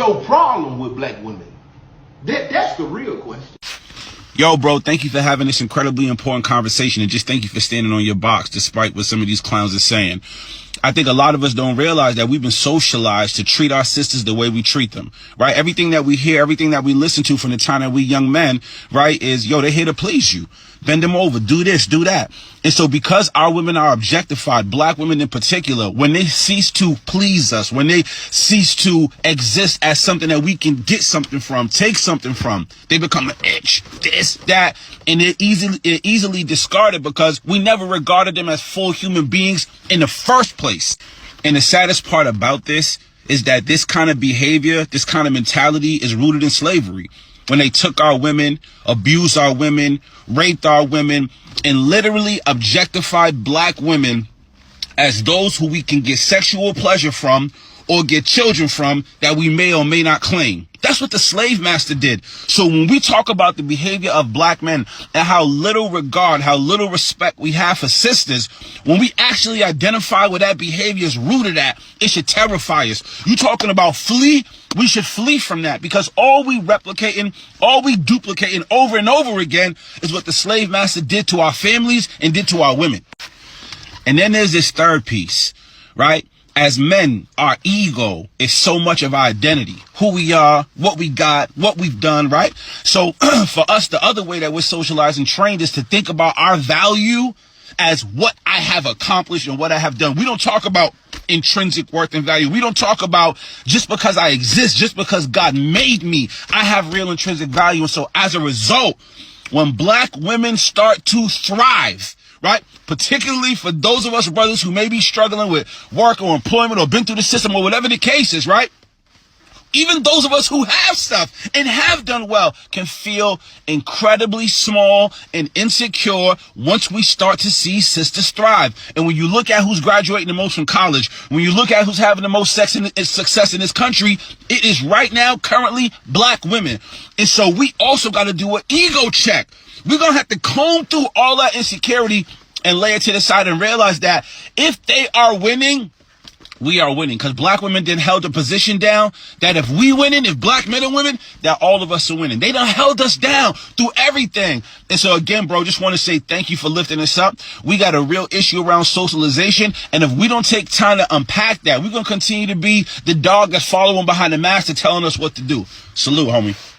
your problem with black women? That's the real question. Yo, bro, thank you for having this incredibly important conversation, and just thank you for standing on your box despite what some of these clowns are saying. I think a lot of us don't realize that we've been socialized to treat our sisters the way we treat them, right? Everything that we hear, everything that we listen to from the time that we young men, right, is, yo, they're here to please you. Bend them over, do this, do that. And so because our women are objectified, black women in particular, when they cease to please us, when they cease to exist as something that we can get something from, take something from, they become an itch, this, that, and they're easily discarded because we never regarded them as full human beings in the first place. And the saddest part about this is that this kind of behavior, this kind of mentality is rooted in slavery. When they took our women, abused our women, raped our women, and literally objectified black women as those who we can get sexual pleasure from or get children from that we may or may not claim. That's what the slave master did. So when we talk about the behavior of black men and how little regard, how little respect we have for sisters, when we actually identify where that behavior is rooted at, it should terrify us. You talking about flee? We should flee from that, because all we replicating, all we duplicating over and over again is what the slave master did to our families and did to our women. And then there's this third piece, right? As men, our ego is so much of our identity, who we are, what we got, what we've done, right? So for us, the other way that we're socialized and trained is to think about our value as what I have accomplished and what I have done. We don't talk about intrinsic worth and value. We don't talk about just because I exist, just because God made me, I have real intrinsic value. And so as a result, when black women start to thrive, right, particularly for those of us brothers who may be struggling with work or employment or been through the system or whatever the case is, right, even those of us who have stuff and have done well can feel incredibly small and insecure once we start to see sisters thrive. And when you look at who's graduating the most from college, when you look at who's having the most success in this country, it is right now currently black women. And so we also got to do an ego check. We're going to have to comb through all that insecurity and lay it to the side and realize that if they are winning, we are winning, because black women done held a position down that if we winning, if black men are winning, that all of us are winning. They done held us down through everything. And so again, bro, just want to say thank you for lifting us up. We got a real issue around socialization. And if we don't take time to unpack that, we're going to continue to be the dog that's following behind the master telling us what to do. Salute, homie.